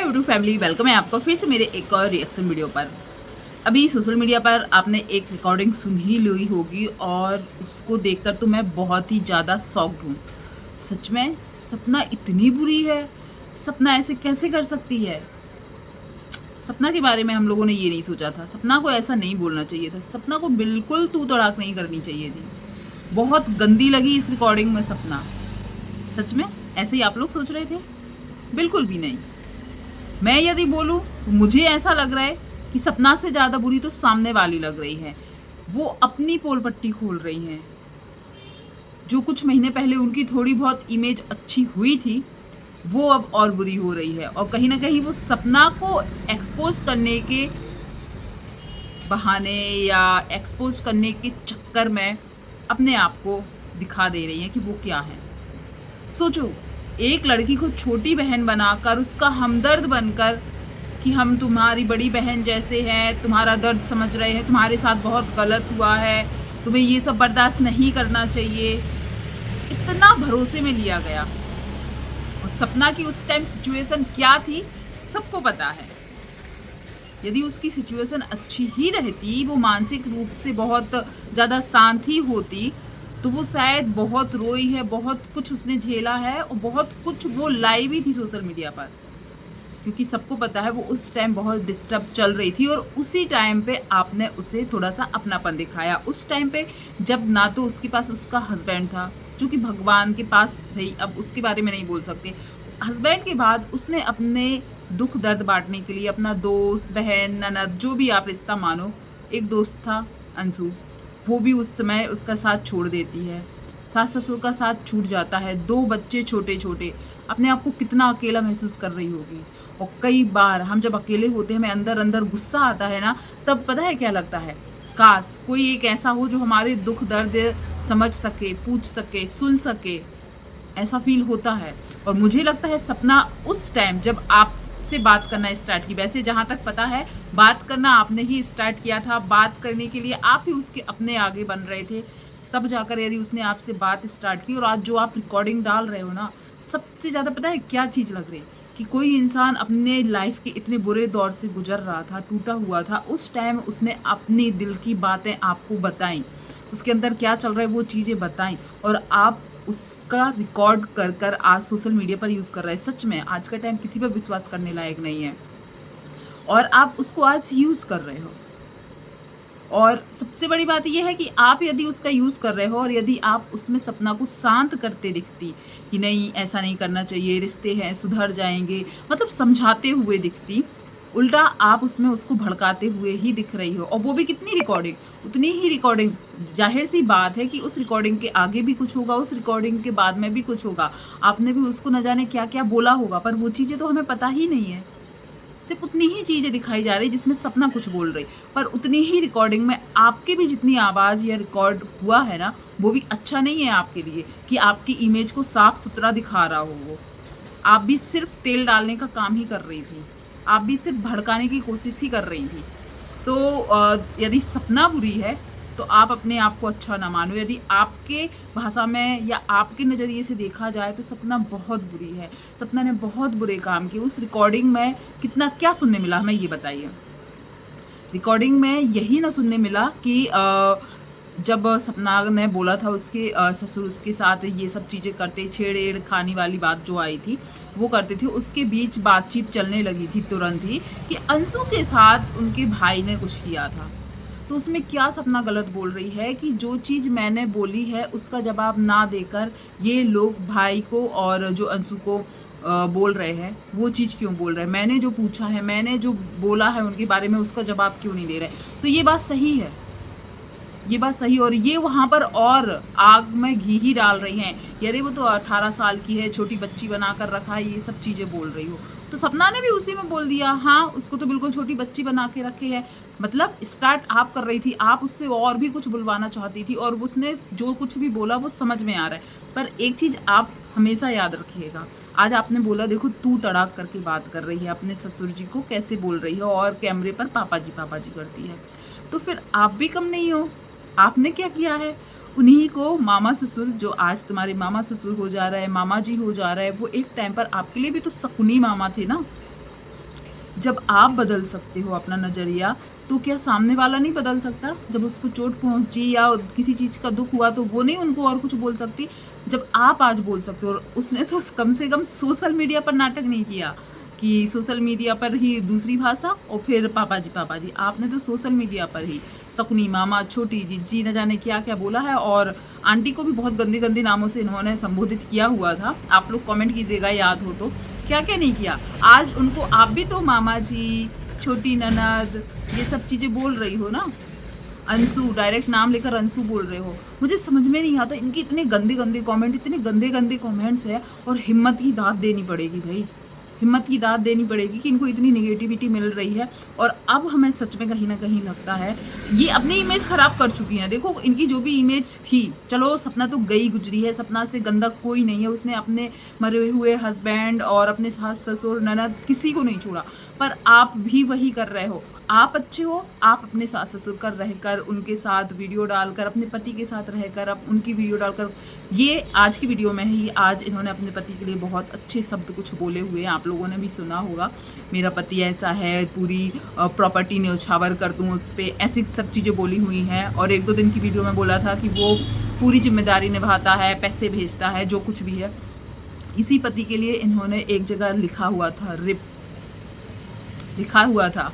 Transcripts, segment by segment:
Hi YouTube family, welcome है आपका फिर से मेरे एक और रिएक्शन वीडियो पर। अभी सोशल मीडिया पर आपने एक रिकॉर्डिंग सुन ही ली होगी और उसको देखकर तो मैं बहुत ही ज़्यादा शॉक्ड हूँ। सच में सपना इतनी बुरी है? सपना ऐसे कैसे कर सकती है? सपना के बारे में हम लोगों ने ये नहीं सोचा था। सपना को ऐसा नहीं बोलना चाहिए था। सपना को बिल्कुल तू तड़ाक नहीं करनी चाहिए थी। बहुत गंदी लगी इस रिकॉर्डिंग में सपना। सच में ऐसे ही आप लोग सोच रहे थे? बिल्कुल भी नहीं। मैं यदि बोलूं तो मुझे ऐसा लग रहा है कि सपना से ज़्यादा बुरी तो सामने वाली लग रही है। वो अपनी पोल पट्टी खोल रही हैं। जो कुछ महीने पहले उनकी थोड़ी बहुत इमेज अच्छी हुई थी, वो अब और बुरी हो रही है। और कहीं ना कहीं वो सपना को एक्सपोज करने के बहाने या एक्सपोज करने के चक्कर में अपने आप को दिखा दे रही है कि वो क्या है। सोचो, एक लड़की को छोटी बहन बनाकर, उसका हमदर्द बनकर कि हम तुम्हारी बड़ी बहन जैसे हैं, तुम्हारा दर्द समझ रहे हैं, तुम्हारे साथ बहुत गलत हुआ है, तुम्हें ये सब बर्दाश्त नहीं करना चाहिए, इतना भरोसे में लिया गया। और सपना की उस टाइम सिचुएशन क्या थी सबको पता है। यदि उसकी सिचुएशन अच्छी ही रहती, वो मानसिक रूप से बहुत ज़्यादा शांत ही होती, तो वो शायद बहुत रोई है, बहुत कुछ उसने झेला है और बहुत कुछ वो लाई भी थी सोशल मीडिया पर। क्योंकि सबको पता है वो उस टाइम बहुत डिस्टर्ब चल रही थी और उसी टाइम पे आपने उसे थोड़ा सा अपनापन दिखाया। उस टाइम पे जब ना तो उसके पास उसका हस्बैंड था, जो कि भगवान के पास भाई अब उसके बारे में नहीं बोल सकते। हस्बैंड के बाद उसने अपने दुख दर्द बांटने के लिए अपना दोस्त, बहन, ननद, जो भी आप रिश्ता मानो, एक दोस्त था अंशु, वो भी उस समय उसका साथ छोड़ देती है। सास ससुर का साथ छूट जाता है, 2 बच्चे छोटे छोटे, अपने आप को कितना अकेला महसूस कर रही होगी। और कई बार हम जब अकेले होते हैं, हमें अंदर अंदर गुस्सा आता है ना, तब पता है क्या लगता है? काश कोई एक ऐसा हो जो हमारे दुख दर्द समझ सके, पूछ सके, सुन सके। ऐसा फील होता है। और मुझे लगता है सपना उस टाइम जब आपसे बात करना स्टार्ट की, वैसे जहाँ तक पता है बात करना आपने ही स्टार्ट किया था, बात करने के लिए आप ही उसके अपने आगे बन रहे थे, तब जाकर यदि उसने आपसे बात स्टार्ट की। और आज जो आप रिकॉर्डिंग डाल रहे हो ना, सबसे ज़्यादा पता है क्या चीज़ लग रही है? कि कोई इंसान अपने लाइफ के इतने बुरे दौर से गुजर रहा था, टूटा हुआ था, उस टाइम उसने अपनी दिल की बातें आपको बताई, उसके अंदर क्या चल रहा है वो चीज़ें बताई, और आप उसका रिकॉर्ड कर कर आज सोशल मीडिया पर यूज़ कर रहे हैं। सच में आज का टाइम किसी पर विश्वास करने लायक नहीं है और आप उसको आज यूज़ कर रहे हो। और सबसे बड़ी बात यह है कि आप यदि उसका यूज़ कर रहे हो और यदि आप उसमें सपना को शांत करते दिखती कि नहीं ऐसा नहीं करना चाहिए, रिश्ते हैं सुधर जाएंगे, मतलब समझाते हुए दिखती, उल्टा आप उसमें उसको भड़काते हुए ही दिख रही हो। और वो भी कितनी रिकॉर्डिंग, उतनी ही रिकॉर्डिंग। जाहिर सी बात है कि उस रिकॉर्डिंग के आगे भी कुछ होगा, उस रिकॉर्डिंग के बाद में भी कुछ होगा। आपने भी उसको न जाने क्या क्या बोला होगा, पर वो चीज़ें तो हमें पता ही नहीं है। सिर्फ उतनी ही चीज़ें दिखाई जा रही जिसमें सपना कुछ बोल रही, पर उतनी ही रिकॉर्डिंग में आपके भी जितनी आवाज़ या रिकॉर्ड हुआ है ना, वो भी अच्छा नहीं है आपके लिए कि आपकी इमेज को साफ सुथरा दिखा रहा हो। वो आप भी सिर्फ तेल डालने का काम ही कर रही थी, आप भी सिर्फ भड़काने की कोशिश ही कर रही थी। तो यदि सपना बुरी है तो आप अपने आप को अच्छा ना मानो। यदि आपके भाषा में या आपके नज़रिए से देखा जाए तो सपना बहुत बुरी है। सपना ने बहुत बुरे काम किए। उस रिकॉर्डिंग में कितना क्या सुनने मिला हमें ये बताइए। रिकॉर्डिंग में यही ना सुनने मिला कि जब सपना ने बोला था उसके ससुर उसके साथ ये सब चीज़ें करते, छेड़ खाने वाली बात जो आई थी वो करते थे, उसके बीच बातचीत चलने लगी थी तुरंत ही कि अंशु के साथ उनके भाई ने कुछ किया था। तो उसमें क्या सपना गलत बोल रही है कि जो चीज़ मैंने बोली है उसका जवाब ना देकर ये लोग भाई को और जो अंशु को बोल रहे हैं, वो चीज़ क्यों बोल रहे हैं? मैंने जो पूछा है, मैंने जो बोला है उनके बारे में, उसका जवाब क्यों नहीं दे रहे? तो ये बात सही है, ये बात सही। और ये वहाँ पर और आग में घी ही डाल रही हैं। अरे वो तो 18 साल की है, छोटी बच्ची बना कर रखा है, ये सब चीज़ें बोल रही हो। तो सपना ने भी उसी में बोल दिया, हाँ उसको तो बिल्कुल छोटी बच्ची बना के रखे है। मतलब स्टार्ट आप कर रही थी, आप उससे और भी कुछ बुलवाना चाहती थी और उसने जो कुछ भी बोला वो समझ में आ रहा है। पर एक चीज़ आप हमेशा याद रखिएगा, आज आपने बोला देखो तू तड़ाक करके बात कर रही है, अपने ससुर जी को कैसे बोल रही है और कैमरे पर पापा जी करती है, तो फिर आप भी कम नहीं हो। आपने क्या किया है? उन्हीं को मामा ससुर, जो आज तुम्हारे मामा ससुर हो जा रहा है, मामा जी हो जा रहा है, वो एक टाइम पर आपके लिए भी तो शकुनी मामा थे ना। जब आप बदल सकते हो अपना नज़रिया, तो क्या सामने वाला नहीं बदल सकता? जब उसको चोट पहुंची या किसी चीज़ का दुख हुआ तो वो नहीं उनको और कुछ बोल सकती? जब आप आज बोल सकते हो, और उसने तो कम से कम सोशल मीडिया पर नाटक नहीं किया कि सोशल मीडिया पर ही दूसरी भाषा और फिर पापा जी, आपने तो सोशल मीडिया पर ही शकुनी मामा, छोटी जी न जाने क्या क्या बोला है, और आंटी को भी बहुत गंदे गंदे नामों से इन्होंने संबोधित किया हुआ था। आप लोग कमेंट कीजिएगा याद हो तो, क्या क्या नहीं किया। आज उनको आप भी तो मामा जी, छोटी ननद, ये सब चीज़ें बोल रही हो ना। अंशु, डायरेक्ट नाम लेकर अंशु बोल रहे हो। मुझे समझ में नहीं आता, इनके इतने गंदे गंदे कमेंट, इतने गंदे गंदे कमेंट्स है, और हिम्मत की दाद देनी पड़ेगी भाई, हिम्मत की दाद देनी पड़ेगी कि इनको इतनी नेगेटिविटी मिल रही है। और अब हमें सच में कहीं ना कहीं लगता है ये अपनी इमेज खराब कर चुकी हैं। देखो इनकी जो भी इमेज थी, चलो सपना तो गई गुजरी है, सपना से गंदा कोई नहीं है, उसने अपने मरे हुए हस्बैंड और अपने सास ससुर ननद किसी को नहीं छोड़ा। पर आप भी वही कर रहे हो। आप अच्छे हो, आप अपने सास ससुर कर रहकर उनके साथ वीडियो डालकर, अपने पति के साथ रहकर अब उनकी वीडियो डालकर, ये आज की वीडियो में ही आज इन्होंने अपने पति के लिए बहुत अच्छे शब्द कुछ बोले हुए हैं, आप लोगों ने भी सुना होगा। मेरा पति ऐसा है, पूरी प्रॉपर्टी न्यौछावर कर दूँ उस पर, ऐसी सब चीज़ें बोली हुई हैं। और 1-2 दिन की वीडियो में बोला था कि वो पूरी जिम्मेदारी निभाता है, पैसे भेजता है, जो कुछ भी है। इसी पति के लिए इन्होंने एक जगह लिखा हुआ था, रिप लिखा हुआ था।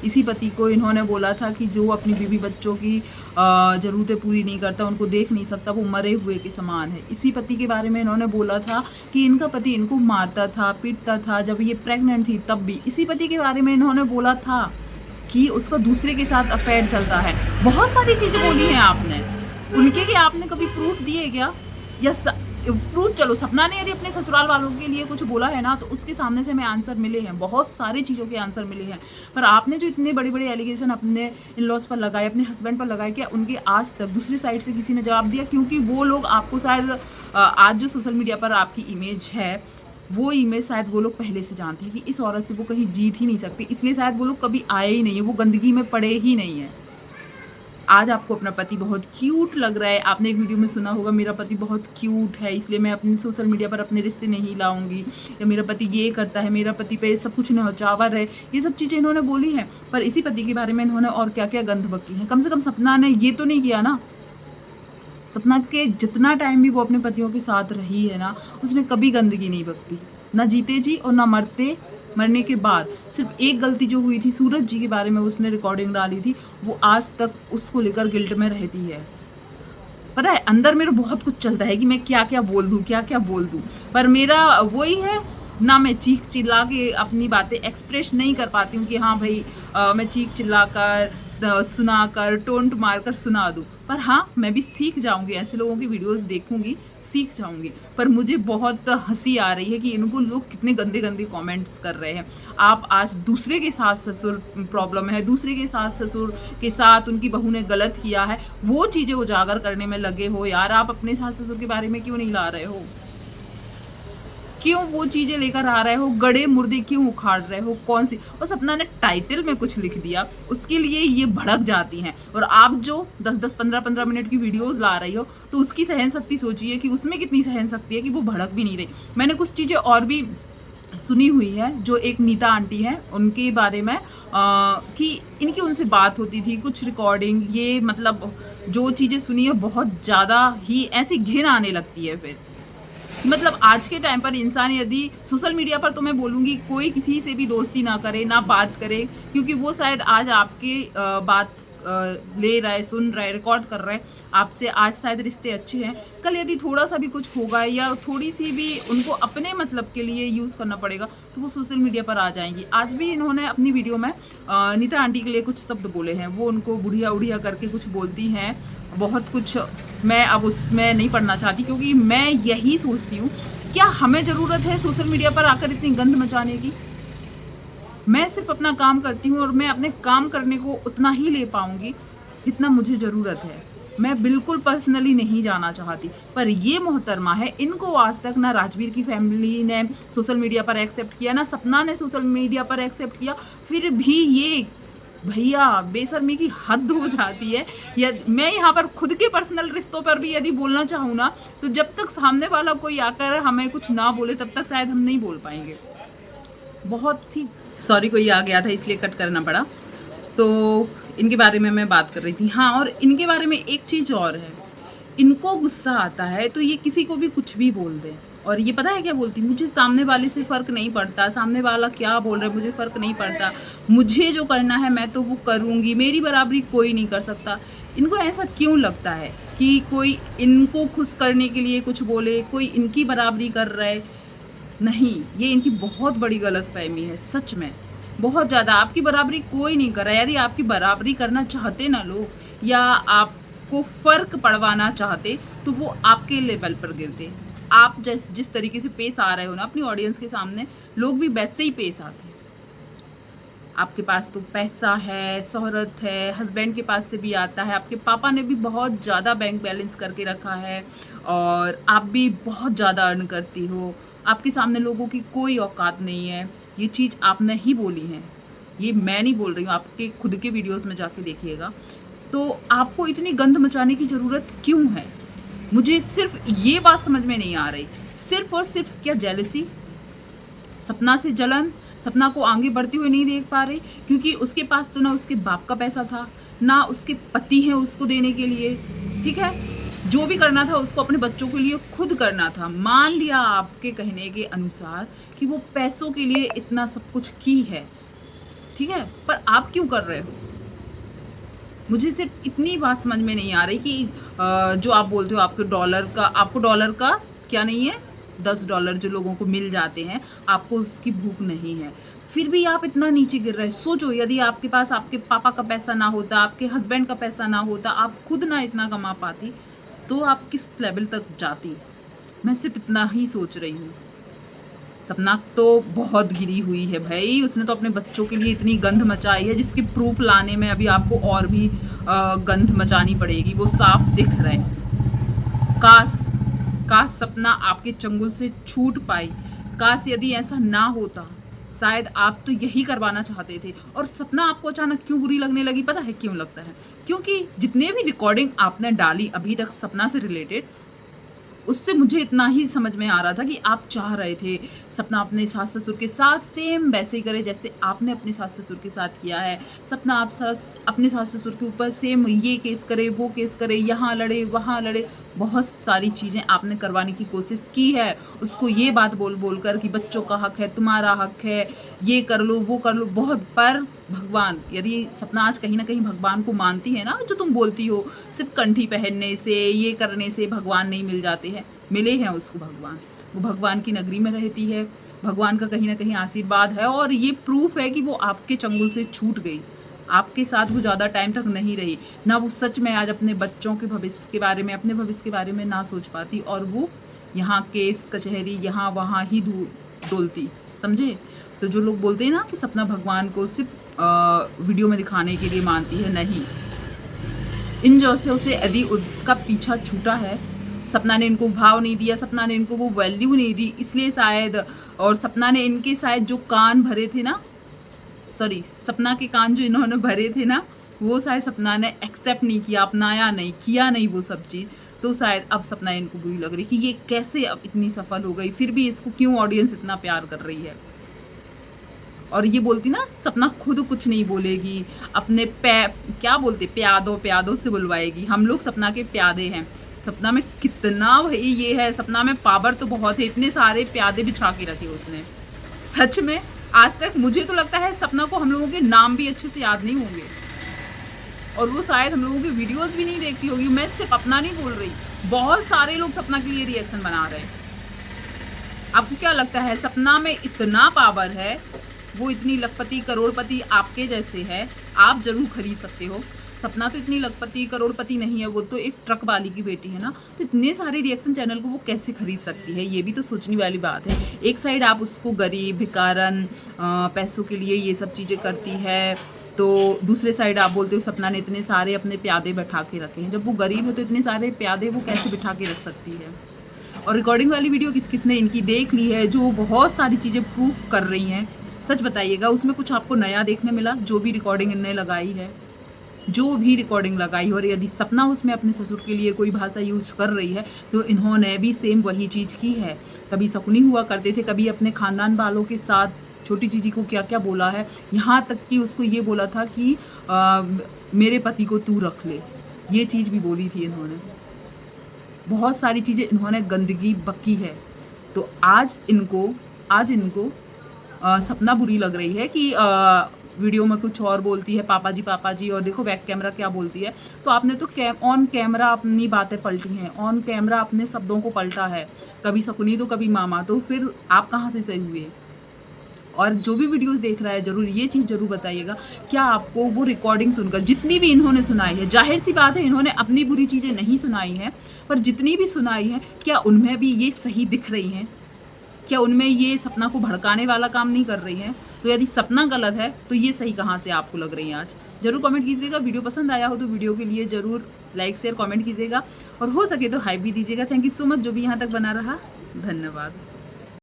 इसी पति को इन्होंने बोला था कि जो अपनी बीवी बच्चों की ज़रूरतें पूरी नहीं करता, उनको देख नहीं सकता, वो मरे हुए के समान है। इसी पति के बारे में इन्होंने बोला था कि इनका पति इनको मारता था, पीटता था, जब ये प्रेग्नेंट थी तब भी। इसी पति के बारे में इन्होंने बोला था कि उसका दूसरे के साथ अफेयर चल रहा है। बहुत सारी चीज़ें बोली हैं आपने, उनके कि आपने कभी प्रूफ दिए क्या? या प्रूफ, चलो सपना ने यदि अपने ससुराल वालों के लिए कुछ बोला है ना, तो उसके सामने से हमें आंसर मिले हैं, बहुत सारी चीज़ों के आंसर मिले हैं। पर आपने जो इतने बड़े बड़े एलिगेशन अपने इन लॉज पर लगाए, अपने हस्बैंड पर लगाए, क्या उनके आज तक दूसरी साइड से किसी ने जवाब दिया? क्योंकि वो लोग आपको शायद आज जो सोशल मीडिया पर आपकी इमेज है, वो इमेज शायद वो लोग पहले से जानते हैं कि इस औरत से वो कहीं जीत ही नहीं सकती, इसलिए शायद वो लोग कभी आए ही नहीं है, वो गंदगी में पड़े ही नहीं है। आज आपको अपना पति बहुत क्यूट लग रहा है, आपने एक वीडियो में सुना होगा मेरा पति बहुत क्यूट है, इसलिए मैं अपनी सोशल मीडिया पर अपने रिश्ते नहीं लाऊंगी, या मेरा पति ये करता है, मेरा पति पे सब कुछ न्यौछावर है, ये सब चीज़ें इन्होंने बोली हैं। पर इसी पति के बारे में इन्होंने और क्या क्या गंद बकी है। कम से कम सपना ने ये तो नहीं किया ना। सपना के जितना टाइम भी वो अपने पतियों के साथ रही है ना, उसने कभी गंदगी नहीं बकती, ना जीते जी और ना मरने के बाद। सिर्फ एक गलती जो हुई थी, सूरज जी के बारे में उसने रिकॉर्डिंग डाली थी, वो आज तक उसको लेकर गिल्ट में रहती है। पता है अंदर मेरा बहुत कुछ चलता है कि मैं क्या क्या बोल दूँ, क्या क्या बोल दूँ, पर मेरा वही है ना, मैं चीख चिल्ला के अपनी बातें एक्सप्रेस नहीं कर पाती हूँ कि हाँ भाई मैं चीख चिल्ला कर सुनाकर टोंट मारकर सुना दूँ। पर हाँ, मैं भी सीख जाऊंगी, ऐसे लोगों की वीडियोस देखूंगी, सीख जाऊंगी। पर मुझे बहुत हंसी आ रही है कि इनको लोग कितने गंदे गंदे कमेंट्स कर रहे हैं। आप आज दूसरे के सास ससुर प्रॉब्लम है, दूसरे के सास ससुर के साथ उनकी बहू ने गलत किया है, वो चीज़ें उजागर करने में लगे हो। यार आप अपने सास ससुर के बारे में क्यों नहीं ला रहे हो? क्यों वो चीज़ें लेकर आ रहे हो? गड़े मुर्दे क्यों उखाड़ रहे हो? कौन सी? और सपना ने टाइटल में कुछ लिख दिया, उसके लिए ये भड़क जाती हैं। और आप जो 10-10, 15-15 मिनट की वीडियोस ला रही हो, तो उसकी सहन शक्ति सोचिए कि उसमें कितनी सहन शक्ति है कि वो भड़क भी नहीं रही। मैंने कुछ चीज़ें और भी सुनी हुई है, जो एक नीता आंटी हैं उनके बारे में कि इनकी उनसे बात होती थी, कुछ रिकॉर्डिंग, ये मतलब जो चीज़ें सुनी है बहुत ज़्यादा ही ऐसी घिन आने लगती है। फिर मतलब आज के टाइम पर इंसान यदि सोशल मीडिया पर, तो मैं बोलूँगी कोई किसी से भी दोस्ती ना करे, ना बात करे, क्योंकि वो शायद आज आपके बात ले रहा है, सुन रहा है, रिकॉर्ड कर रहा है आपसे, आज शायद रिश्ते अच्छे हैं। कल यदि थोड़ा सा भी कुछ होगा या थोड़ी सी भी उनको अपने मतलब के लिए यूज़ करना पड़ेगा, तो वो सोशल मीडिया पर आ जाएंगी। आज भी इन्होंने अपनी वीडियो में नीता आंटी के लिए कुछ शब्द बोले हैं, वो उनको बुढ़िया उड़िया करके कुछ बोलती हैं, बहुत कुछ। मैं अब उसमें नहीं पढ़ना चाहती, क्योंकि मैं यही सोचती हूँ, क्या हमें ज़रूरत है सोशल मीडिया पर आकर इतनी गंद मचाने की? मैं सिर्फ अपना काम करती हूँ और मैं अपने काम करने को उतना ही ले पाऊँगी जितना मुझे ज़रूरत है। मैं बिल्कुल पर्सनली नहीं जाना चाहती। पर ये मोहतरमा है, इनको आज तक ना राजवीर की फैमिली ने सोशल मीडिया पर एक्सेप्ट किया, ना सपना ने सोशल मीडिया पर एक्सेप्ट किया। फिर भी ये भैया बेशर्मी की हद हो जाती है। या मैं यहाँ पर खुद के पर्सनल रिश्तों पर भी यदि बोलना चाहूँ ना, तो जब तक सामने वाला कोई आकर हमें कुछ ना बोले, तब तक शायद हम नहीं बोल पाएंगे। बहुत ही सॉरी, कोई आ गया था इसलिए कट करना पड़ा। तो इनके बारे में मैं बात कर रही थी। हाँ, और इनके बारे में एक चीज़ और है, इनको गुस्सा आता है तो ये किसी को भी कुछ भी बोल दे। और ये पता है क्या बोलती, मुझे सामने वाले से फ़र्क नहीं पड़ता, सामने वाला क्या बोल रहा है मुझे फ़र्क नहीं पड़ता, मुझे जो करना है मैं तो वो करूँगी, मेरी बराबरी कोई नहीं कर सकता। इनको ऐसा क्यों लगता है कि कोई इनको खुश करने के लिए कुछ बोले, कोई इनकी बराबरी कर रहा है? नहीं, ये इनकी बहुत बड़ी गलतफहमी है, सच में बहुत ज़्यादा। आपकी बराबरी कोई नहीं कर रहा है। यदि आपकी बराबरी करना चाहते ना लोग, या आपको फ़र्क पड़वाना चाहते, तो वो आपके लेवल पर गिरते। आप जिस तरीके से पेश आ रहे हो ना अपनी ऑडियंस के सामने, लोग भी वैसे ही पेश आते हैं। आपके पास तो पैसा है, शोहरत है, हस्बैंड के पास से भी आता है, आपके पापा ने भी बहुत ज़्यादा बैंक बैलेंस करके रखा है, और आप भी बहुत ज़्यादा अर्न करती हो। आपके सामने लोगों की कोई औकात नहीं है। ये चीज़ आपने ही बोली है, ये मैं नहीं बोल रही हूँ, आपके खुद के वीडियोस में जाके देखिएगा। तो आपको इतनी गंद मचाने की ज़रूरत क्यों है? मुझे सिर्फ ये बात समझ में नहीं आ रही। सिर्फ और सिर्फ क्या जेलसी, सपना से जलन, सपना को आगे बढ़ते हुए नहीं देख पा रहे क्योंकि उसके पास तो ना उसके बाप का पैसा था, ना उसके पति हैं उसको देने के लिए। ठीक है, जो भी करना था उसको अपने बच्चों के लिए खुद करना था। मान लिया आपके कहने के अनुसार कि वो पैसों के लिए इतना सब कुछ की है, ठीक है, पर आप क्यों कर रहे हो? मुझे सिर्फ इतनी बात समझ में नहीं आ रही कि जो आप बोलते हो आपको डॉलर का क्या नहीं है, $10 जो लोगों को मिल जाते हैं, आपको उसकी भूख नहीं है, फिर भी आप इतना नीचे गिर रहे हैं। सोचो, यदि आपके पास आपके पापा का पैसा ना होता, आपके हस्बैंड का पैसा ना होता, आप खुद ना इतना कमा पाती, तो आप किस लेवल तक जाती? मैं सिर्फ इतना ही सोच रही हूँ। सपना तो बहुत गिरी हुई है भाई, उसने तो अपने बच्चों के लिए इतनी गंध मचाई है जिसकी प्रूफ लाने में अभी आपको और भी गंध मचानी पड़ेगी, वो साफ दिख रहा है। काश सपना आपके चंगुल से छूट पाई। काश यदि ऐसा ना होता, शायद आप तो यही करवाना चाहते थे। और सपना आपको अचानक क्यों बुरी लगने लगी, पता है क्यों लगता है? क्योंकि जितने भी रिकॉर्डिंग आपने डाली अभी तक सपना से रिलेटेड, उससे मुझे इतना ही समझ में आ रहा था कि आप चाह रहे थे सपना अपने सास ससुर के साथ सेम वैसे ही करे जैसे आपने अपने सास ससुर के साथ किया है। सपना आप अपने सास ससुर के ऊपर सेम ये केस करे, वो केस करे, यहाँ लड़े वहाँ लड़े, बहुत सारी चीज़ें आपने करवाने की कोशिश की है। उसको ये बात बोल बोल कर कि बच्चों का हक है, तुम्हारा हक है, ये कर लो वो कर लो, बहुत। पर भगवान, यदि सपना आज कहीं ना कहीं भगवान को मानती है ना, जो तुम बोलती हो सिर्फ कंठी पहनने से, ये करने से भगवान नहीं मिल जाते हैं, मिले हैं उसको भगवान। वो भगवान की नगरी में रहती है, भगवान का कहीं ना कहीं आशीर्वाद है, और ये प्रूफ है कि वो आपके चंगुल से छूट गई। आपके साथ वो ज़्यादा टाइम तक नहीं रही ना, वो सच में आज अपने बच्चों के भविष्य के बारे में, अपने भविष्य के बारे में ना सोच पाती, और वो यहाँ केस कचहरी यहाँ वहाँ ही डोलती, समझे? तो जो लोग बोलते हैं ना कि सपना भगवान को सिर्फ वीडियो में दिखाने के लिए मानती है, नहीं। इन जैसे से यदि उसका पीछा छूटा है, सपना ने इनको भाव नहीं दिया, सपना ने इनको वो वैल्यू नहीं दी, इसलिए शायद, और सपना ने इनके शायद जो कान भरे थे ना, सॉरी, सपना के कान जो इन्होंने भरे थे ना, वो शायद सपना ने एक्सेप्ट नहीं किया, अपनाया नहीं, किया नहीं वो सब चीज़। तो शायद अब सपना इनको बुरी लग रही कि ये कैसे अब इतनी सफल हो गई, फिर भी इसको क्यों ऑडियंस इतना प्यार कर रही है। और ये बोलती ना, सपना खुद कुछ नहीं बोलेगी, अपने क्या बोलते, प्यादों से बुलवाएगी। हम लोग सपना के प्यादे हैं। सपना में कितना भाई ये है, सपना में पावर तो बहुत है, इतने सारे प्यादे बिछा के रखे उसने। सच में आज तक मुझे तो लगता है सपना को हम लोगों के नाम भी अच्छे से याद नहीं होंगे, और वो शायद हम लोगों की वीडियोस भी नहीं देखती होगी। मैं सिर्फ अपना नहीं बोल रही, बहुत सारे लोग सपना के लिए रिएक्शन बना रहे हैं। आपको क्या लगता है सपना में इतना पावर है, वो इतनी लखपति करोड़पति आपके जैसे है, आप जरूर खरीद सकते हो। सपना तो इतनी लखपति करोड़पति नहीं है, वो तो एक ट्रक वाली की बेटी है ना, तो इतने सारे रिएक्शन चैनल को वो कैसे खरीद सकती है? ये भी तो सोचने वाली बात है। एक साइड आप उसको गरीब भिकारन पैसों के लिए ये सब चीज़ें करती है, तो दूसरे साइड आप बोलते हो सपना ने इतने सारे अपने प्यादे बैठा के रखे हैं। जब वो गरीब है तो इतने सारे प्यादे वो कैसे बिठा के रख सकती है? और रिकॉर्डिंग वाली वीडियो किस किसने इनकी देख ली है, जो बहुत सारी चीज़ें प्रूफ कर रही हैं, सच बताइएगा उसमें कुछ आपको नया देखने मिला? जो भी रिकॉर्डिंग इनने लगाई है, जो भी रिकॉर्डिंग लगाई, और यदि सपना उसमें अपने ससुर के लिए कोई भाषा यूज कर रही है तो इन्होंने भी सेम वही चीज़ की है। कभी शकुनी हुआ करते थे, कभी अपने ख़ानदान वालों के साथ छोटी जीजी को क्या क्या बोला है, यहाँ तक कि उसको ये बोला था कि मेरे पति को तू रख ले, ये चीज़ भी बोली थी इन्होंने। बहुत सारी चीज़ें इन्होंने गंदगी बकी है। तो आज इनको सपना बुरी लग रही है कि वीडियो में कुछ और बोलती है पापा जी और देखो बैक कैमरा क्या बोलती है। तो आपने तो ऑन कैमरा अपनी बातें पलटी हैं, ऑन कैमरा अपने शब्दों को पलटा है, कभी शकुनी तो कभी मामा, तो फिर आप कहाँ से सही हुए? और जो भी वीडियोस देख रहा है ज़रूर ये चीज़ ज़रूर बताइएगा, क्या आपको वो रिकॉर्डिंग सुनकर, जितनी भी इन्होंने सुनाई है, जाहिर सी बात है इन्होंने अपनी बुरी चीज़ें नहीं सुनाई हैं, पर जितनी भी सुनाई हैं क्या उनमें भी ये सही दिख रही हैं? क्या उनमें ये सपना को भड़काने वाला काम नहीं कर रही हैं? तो यदि सपना गलत है तो ये सही कहाँ से आपको लग रही है आज? ज़रूर कमेंट कीजिएगा। वीडियो पसंद आया हो तो वीडियो के लिए ज़रूर लाइक शेयर कमेंट कीजिएगा और हो सके तो हाइप भी दीजिएगा। थैंक यू सो मच जो भी यहाँ तक बना रहा, धन्यवाद।